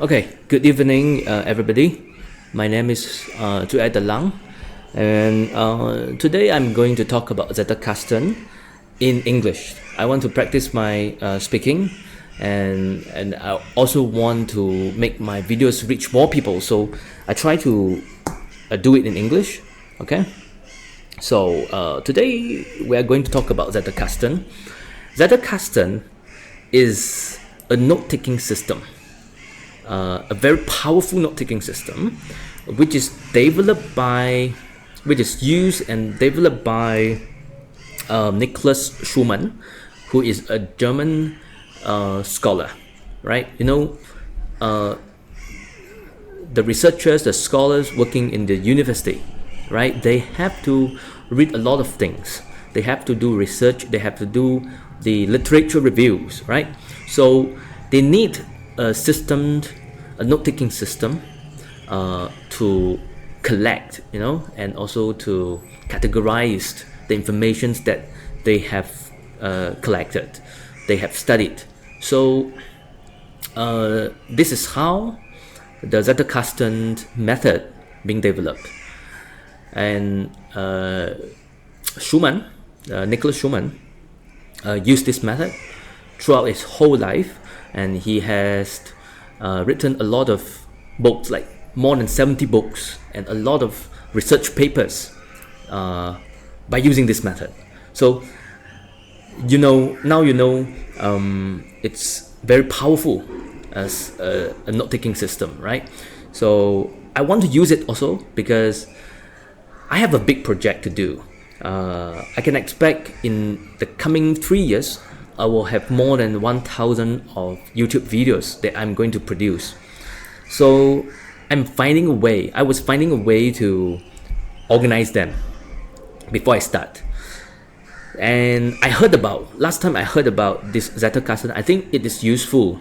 Okay, good evening, everybody. My name is Lang, and today I'm going to talk about Zettelkasten in English. I want to practice my speaking, and I also want to make my videos reach more people. So I try to do it in English. Okay. So today we are going to talk about Zettelkasten. Zettelkasten is a note-taking system. A very powerful note-taking system, which is used and developed by Nicholas Schumann, who is a German scholar, right? The researchers, the scholars working in the university, right? They have to read a lot of things. They have to do research. They have to do the literature reviews, right? So they need a note-taking system to collect, and also to categorize the information that they have collected, they have studied. So this is how the Zettelkasten method being developed. And Nicholas Schumann used this method throughout his whole life, and he has written a lot of books, like more than 70 books, and a lot of research papers by using this method. So now it's very powerful as a note-taking system, right? So I want to use it also because I have a big project to do. I can expect in the coming 3 years I will have more than 1,000 of YouTube videos that I'm going to produce. So I was finding a way to organize them before I start. And last time I heard about this Zettelkasten. I think it is useful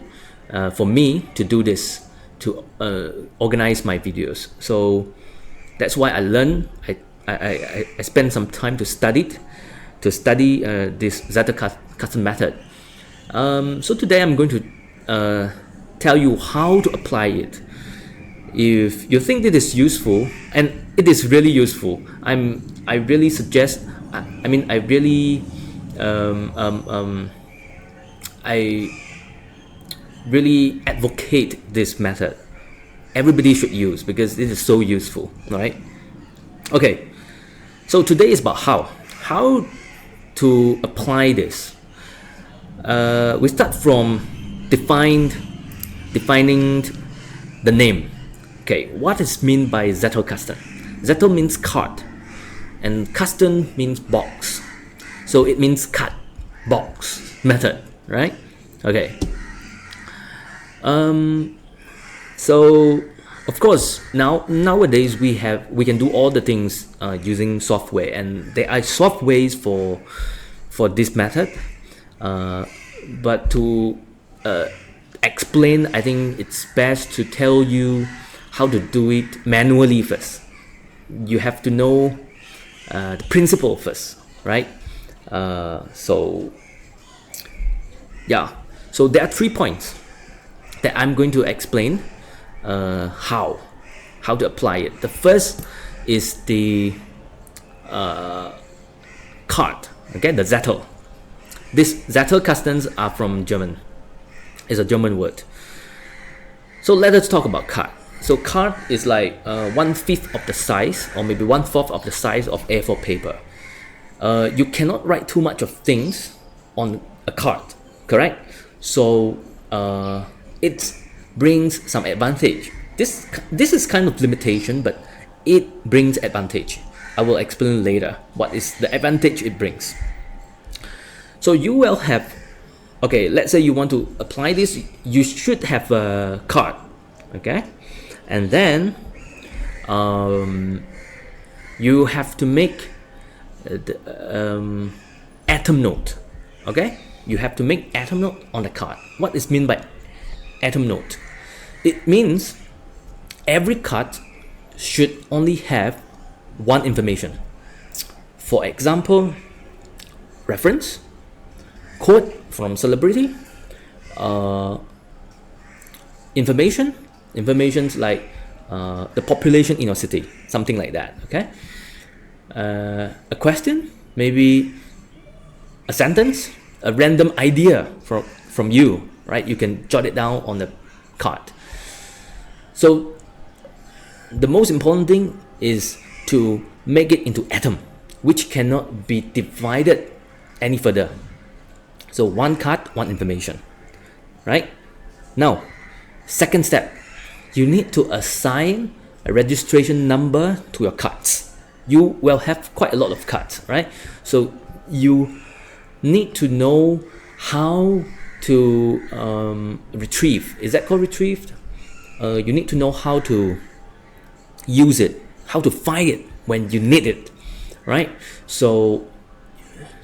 for me to do this, to organize my videos. So that's why I learned. I spent some time to study this Zettelkasten method. So today I'm going to tell you how to apply it. If you think it is useful, and it is really useful, I really suggest. I really advocate this method. Everybody should use because this is so useful, right? Okay. So today is about how to apply this. We start from defining the name. Okay, what is meant by Zettelkasten? Zettel means card, and Kasten means box. So it means cut, box method, right? Okay. So of course nowadays we can do all the things using software, and there are softwares for this method. But to explain, I think it's best to tell you how to do it manually first. You have to know the principle first, right? So there are 3 points that I'm going to explain how to apply it. The first is the card, okay, the Zettel. These Zettelkastens are from German. It's a German word. So let us talk about card. So card is like 1/5 of the size, or maybe 1/4 of the size of A4 paper. You cannot write too much of things on a card, correct? So it brings some advantage. This is kind of limitation, but it brings advantage. I will explain later what is the advantage it brings. So you will have, okay, let's say you want to apply this, you should have a card, okay? And then you have to make the atom note, okay? You have to make atom note on the card. What is meant by atom note? It means every card should only have one information. For example, reference, quote from celebrity, information, Informations like the population in your city, something like that. Okay. A question, maybe a sentence, a random idea from you, right? You can jot it down on the card. So the most important thing is to make it into atom, which cannot be divided any further. So one card, one information, right? Now, second step, you need to assign a registration number to your cards. You will have quite a lot of cards, right? So you need to know how to retrieve. Is that called retrieved? You need to know how to use it, how to find it when you need it, right? So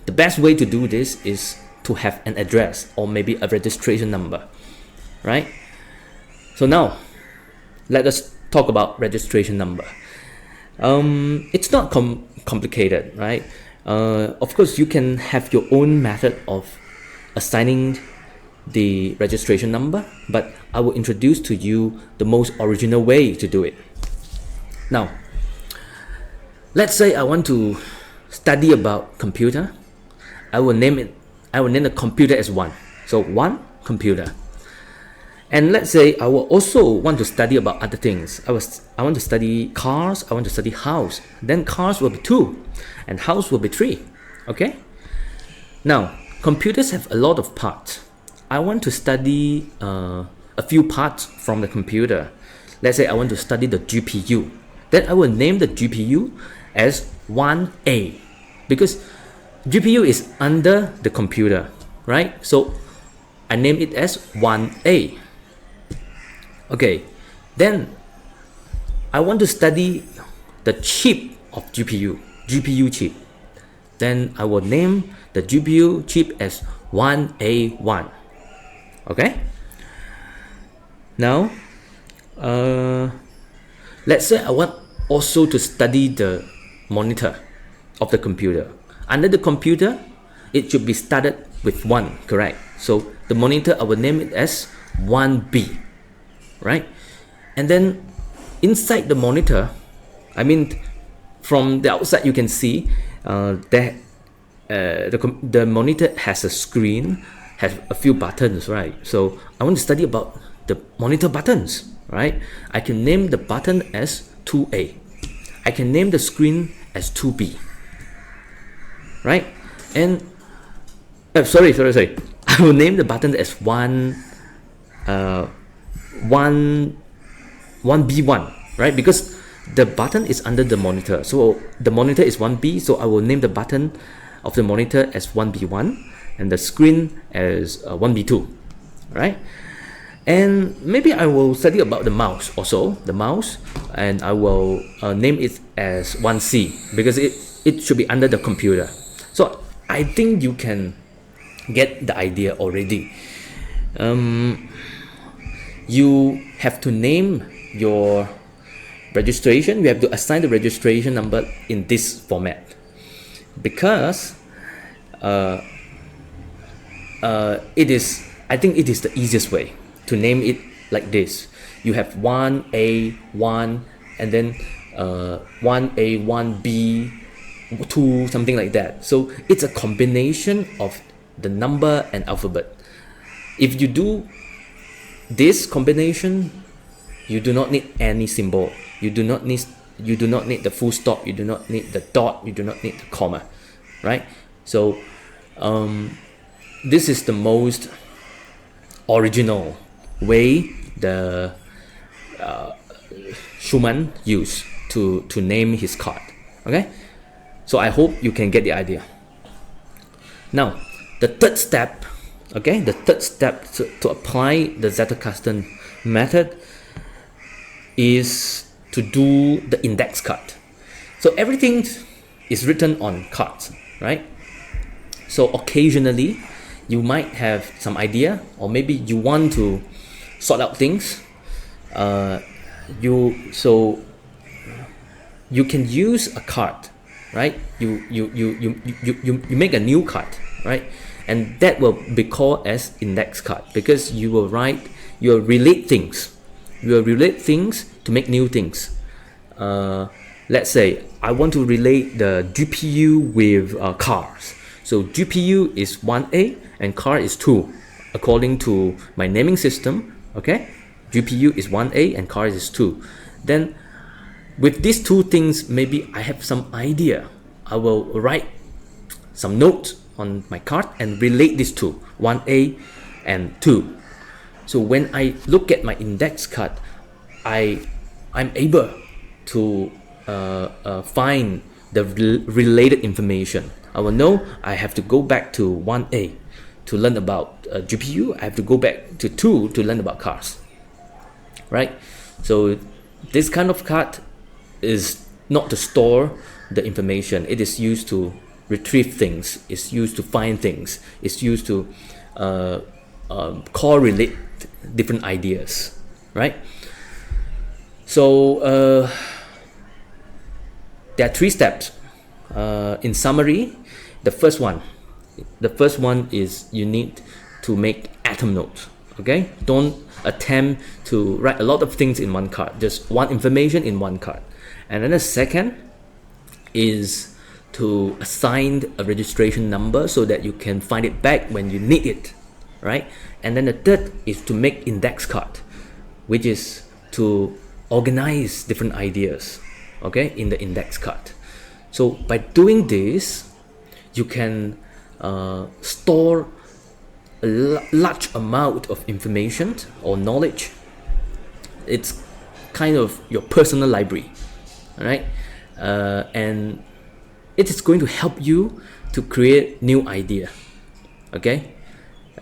the best way to do this is to have an address or maybe a registration number, right? So now let us talk about registration number. It's not complicated, right? Of course, you can have your own method of assigning the registration number, but I will introduce to you the most original way to do it. Now, let's say I want to study about computer. I will name the computer as 1. So 1 computer. And let's say I will also want to study about other things. I want to study cars, I want to study house. Then cars will be 2 and house will be 3. Okay? Now, computers have a lot of parts. I want to study a few parts from the computer. Let's say I want to study the GPU. Then I will name the GPU as 1A because GPU is under the computer, right? So I name it as 1A. Okay, then I want to study the chip of GPU chip. Then I will name the GPU chip as 1A1. Okay. Now, let's say I want also to study the monitor of the computer. Under the computer, it should be started with 1, correct? So the monitor, I will name it as 1B, right? And then inside the monitor, I mean, from the outside you can see that the monitor has a screen, has a few buttons, right? So I want to study about the monitor buttons, right? I can name the button as 2A. I can name the screen as 2B, right? And sorry. I will name the button as 1B1, right? Because the button is under the monitor. So the monitor is 1B, so I will name the button of the monitor as 1B1 and the screen as 1B2, right? And maybe I will study about the mouse also, and I will name it as 1C because it should be under the computer. So I think you can get the idea already. You have to name your registration. You have to assign the registration number in this format because I think it is the easiest way to name it like this. You have 1A1 and then 1A, 1B, 2, something like that. So it's a combination of the number and alphabet. If you do this combination, you do not need any symbol. You do not need the full stop. You do not need the dot. You do not need the comma, right? So this is the most original way the Schumann used to name his card. Okay, so I hope you can get the idea. Now, the third step, to apply the Zettelkasten method is to do the index card. So everything is written on cards, right? So occasionally you might have some idea, or maybe you want to sort out things. You can use a card, right? You make a new card, right? And that will be called as index card because you will relate things. We will relate things to make new things. Let's say I want to relate the GPU with cars. So GPU is 1A and car is 2, according to my naming system. Okay, GPU is 1A and car is 2. Then with these two things, maybe I have some idea. I will write some notes on my card and relate these two, 1A and 2. So when I look at my index card, I'm able to find the related information. I will know I have to go back to 1A to learn about GPU. I have to go back to 2 to learn about cars, right? So this kind of card is not to store the information. It is used to retrieve things. It's used to find things. It's used to correlate different ideas, right? So there are 3 steps. In summary, the first one is you need to make atom notes. Okay, don't attempt to write a lot of things in one card, just one information in one card. And then the second is to assign a registration number so that you can find it back when you need it, right? And then the third is to make index card, which is to organize different ideas, okay, in the index card. So by doing this, you can store a large amount of information or knowledge. It's kind of your personal library, all right? And it is going to help you to create new idea, okay?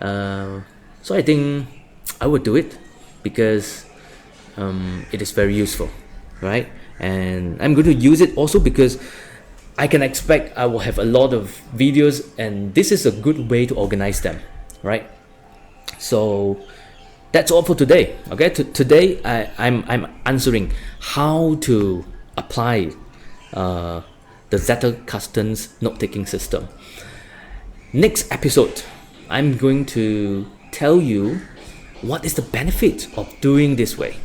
So I think I would do it because it is very useful, right? And I'm going to use it also because I can expect I will have a lot of videos, and this is a good way to organize them, right? So that's all for today. Okay, today I'm answering how to apply the Zettelkasten's note-taking system. Next episode, I'm going to tell you what is the benefit of doing this way.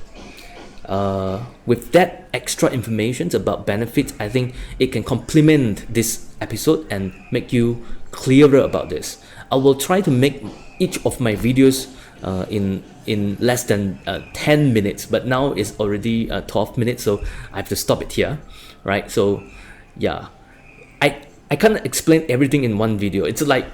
With that extra information about benefits, I think it can complement this episode and make you clearer about this. I will try to make each of my videos in less than 10 minutes, but now it's already 12 minutes, so I have to stop it here, right? So yeah, I can't explain everything in one video. It's like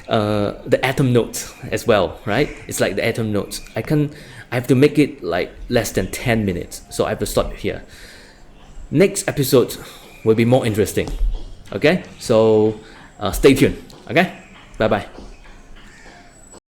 the atom notes as well, right? It's like the atom notes. I have to make it like less than 10 minutes, so I have to stop here. Next episode will be more interesting. Okay, so stay tuned. Okay, bye bye.